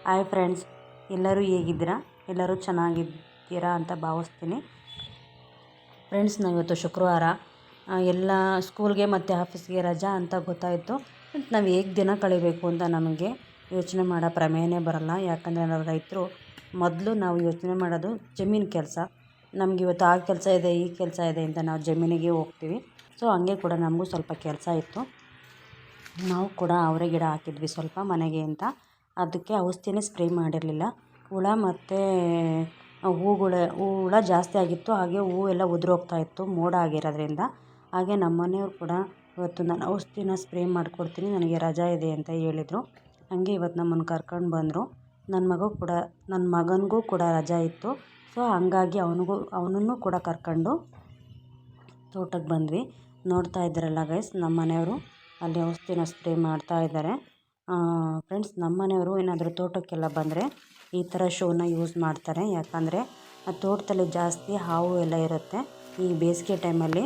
Hi friends, ಎಲ್ಲರೂ ಹೇಗಿದ್ದೀರಾ? ಎಲ್ಲರೂ ಚೆನ್ನಾಗಿದ್ದೀರಾ ಅಂತ ಭಾವಿಸ್ತೀನಿ. ಫ್ರೆಂಡ್ಸ್, ನಾವಿವತ್ತು ಶುಕ್ರವಾರ ಎಲ್ಲ ಸ್ಕೂಲ್ಗೆ ಮತ್ತು ಆಫೀಸ್ಗೆ ರಜಾ ಅಂತ ಗೊತ್ತಾಯಿತು. ನಾವು ಹೇಗೆ ದಿನ ಕಳಿಬೇಕು ಅಂತ ನಮಗೆ ಯೋಚನೆ ಮಾಡೋ ಪ್ರಮೇಯನೇ ಬರೋಲ್ಲ. ಯಾಕಂದರೆ ನಾವು ರೈತರು. ಮೊದಲು ನಾವು ಯೋಚನೆ ಮಾಡೋದು ಜಮೀನು ಕೆಲಸ. ನಮ್ಗೆ ಇವತ್ತು ಆ ಕೆಲಸ ಇದೆ, ಈ ಕೆಲಸ ಇದೆ ಅಂತ ನಾವು ಜಮೀನಿಗೆ ಹೋಗ್ತೀವಿ. ಸೊ ಹಂಗೆ ಕೂಡ ನಮಗೂ ಸ್ವಲ್ಪ ಕೆಲಸ ಇತ್ತು. ನಾವು ಕೂಡ ಅವರೇ ಗಿಡ ಹಾಕಿದ್ವಿ ಸ್ವಲ್ಪ ಮನೆಗೆ ಅಂತ. ಅದಕ್ಕೆ ಔಷಧಿನೇ ಸ್ಪ್ರೇ ಮಾಡಿರಲಿಲ್ಲ. ಹುಳ ಮತ್ತು ಹುಳ ಜಾಸ್ತಿ ಆಗಿತ್ತು. ಹಾಗೆ ಹೂವೆಲ್ಲ ಉದುರೋಗ್ತಾಯಿತ್ತು ಮೋಡ ಆಗಿರೋದ್ರಿಂದ. ಹಾಗೆ ನಮ್ಮ ಮನೆಯವ್ರು ಕೂಡ ಇವತ್ತು ನಾನು ಔಷಧಿನ ಸ್ಪ್ರೇ ಮಾಡಿಕೊಡ್ತೀನಿ, ನನಗೆ ರಜಾ ಇದೆ ಅಂತ ಹೇಳಿದರು. ಹಾಗೆ ಇವತ್ತು ನಮ್ಮನ್ನು ಕರ್ಕೊಂಡು ಬಂದರು. ನನ್ನ ಮಗನಿಗೂ ಕೂಡ ರಜಾ ಇತ್ತು. ಸೊ ಹಂಗಾಗಿ ಅವನನ್ನು ಕೂಡ ಕರ್ಕೊಂಡು ತೋಟಕ್ಕೆ ಬಂದ್ವಿ. ನೋಡ್ತಾ ಇದ್ದಾರಲ್ಲ ಗೈಸ್, ನಮ್ಮ ಮನೆಯವರು ಅಲ್ಲಿ ಔಷಧಿನ ಸ್ಪ್ರೇ ಮಾಡ್ತಾ ಇದ್ದಾರೆ. ಫ್ರೆಂಡ್ಸ್, ನಮ್ಮ ಮನೆಯವರು ಏನಾದರೂ ತೋಟಕ್ಕೆಲ್ಲ ಬಂದರೆ ಈ ಥರ ಶೂನ ಯೂಸ್ ಮಾಡ್ತಾರೆ. ಯಾಕಂದರೆ ಆ ತೋಟದಲ್ಲಿ ಜಾಸ್ತಿ ಹಾವು ಎಲ್ಲ ಇರುತ್ತೆ. ಈ ಬೇಸಿಗೆ ಟೈಮಲ್ಲಿ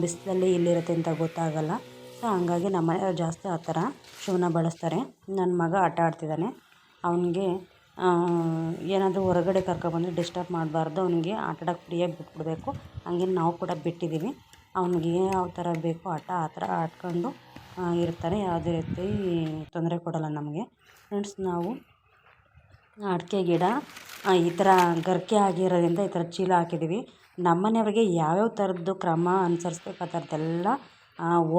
ಬಿಸಿಲಲ್ಲಿ ಇಲ್ಲಿರುತ್ತೆ ಅಂತ ಗೊತ್ತಾಗಲ್ಲ. ಸೊ ಹಂಗಾಗಿ ನಮ್ಮ ಮನೆಯವರು ಜಾಸ್ತಿ ಆ ಥರ ಶೂನ ಬಳಸ್ತಾರೆ. ನನ್ನ ಮಗ ಆಟ ಆಡ್ತಿದ್ದಾನೆ. ಅವನಿಗೆ ಏನಾದರೂ ಹೊರಗಡೆ ಕರ್ಕೊಬಂದರೆ ಡಿಸ್ಟರ್ಬ್ ಮಾಡಬಾರ್ದು. ಅವನಿಗೆ ಆಟ ಆಡೋಕ್ಕೆ ಫ್ರೀಯಾಗಿ ಬಿಟ್ಬಿಡಬೇಕು. ಹಂಗೆ ನಾವು ಕೂಡ ಬಿಟ್ಟಿದ್ದೀವಿ. ಅವನಿಗೆ ಯಾವ ಥರ ಬೇಕೋ ಆಟ ಆ ಥರ ಆಡ್ಕೊಂಡು ಇರ್ತಾರೆ. ಯಾವುದೇ ರೀತಿ ತೊಂದರೆ ಕೊಡೋಲ್ಲ ನಮಗೆ. ಫ್ರೆಂಡ್ಸ್, ನಾವು ಅಡಿಕೆ ಗಿಡ ಈ ಥರ ಗರಿಕೆ ಆಗಿರೋದ್ರಿಂದ ಈ ಥರ ಚೀಲ ಹಾಕಿದ್ದೀವಿ. ನಮ್ಮ ಮನೆಯವ್ರಿಗೆ ಯಾವ್ಯಾವ ಥರದ್ದು ಕ್ರಮ ಅನುಸರಿಸ್ಬೇಕು ಆ ಥರದ್ದೆಲ್ಲ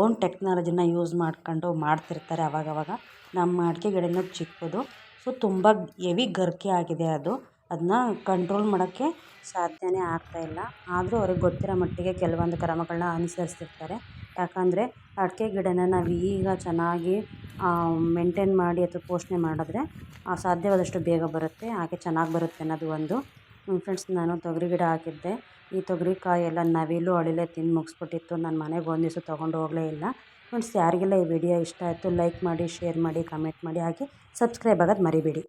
ಓನ್ ಟೆಕ್ನಾಲಜಿನ ಯೂಸ್ ಮಾಡ್ಕೊಂಡು ಮಾಡ್ತಿರ್ತಾರೆ ಅವಾಗವಾಗ. ನಮ್ಮ ಅಡಿಕೆ ಗಿಡನೂ ಚಿಕ್ಕದು. ಸೊ ತುಂಬ ಹೆವಿ ಗರಿಕೆ ಆಗಿದೆ. ಅದನ್ನ ಕಂಟ್ರೋಲ್ ಮಾಡೋಕ್ಕೆ ಸಾಧ್ಯನೇ ಆಗ್ತಾಯಿಲ್ಲ. ಆದರೂ ಅವ್ರಿಗೆ ಗೊತ್ತಿರೋ ಮಟ್ಟಿಗೆ ಕೆಲವೊಂದು ಕ್ರಮಗಳನ್ನ ಅನುಸರಿಸ್ತಿರ್ತಾರೆ. ಯಾಕಂದರೆ ಅಡಿಕೆ ಗಿಡನ ನಾವು ಈಗ ಚೆನ್ನಾಗಿ ಮೇಂಟೈನ್ ಮಾಡಿ ಅಥವಾ ಪೋಷಣೆ ಮಾಡಿದ್ರೆ ಸಾಧ್ಯವಾದಷ್ಟು ಬೇಗ ಬರುತ್ತೆ, ಹಾಗೆ ಚೆನ್ನಾಗಿ ಬರುತ್ತೆ ಅನ್ನೋದು ಒಂದು. ಫ್ರೆಂಡ್ಸ್, ನಾನು ತೊಗರಿ ಗಿಡ ಹಾಕಿದ್ದೆ. ಈ ತೊಗರಿಕಾಯಿ ಎಲ್ಲ ನವಿಲು ಅಳಿಲೆ ತಿಂದು ಮುಗಿಸ್ಬಿಟ್ಟಿತ್ತು. ನನ್ನ ಮನೆಗೆ ಒಂದು ದಿವಸ ತೊಗೊಂಡು ಹೋಗಲೇ ಇಲ್ಲ. ಫ್ರೆಂಡ್ಸ್, ಯಾರಿಗೆಲ್ಲ ಈ ವಿಡಿಯೋ ಇಷ್ಟ ಆಯಿತು ಲೈಕ್ ಮಾಡಿ, ಶೇರ್ ಮಾಡಿ, ಕಮೆಂಟ್ ಮಾಡಿ, ಹಾಗೆ ಸಬ್ಸ್ಕ್ರೈಬ್ ಆಗೋದು ಮರಿಬೇಡಿ.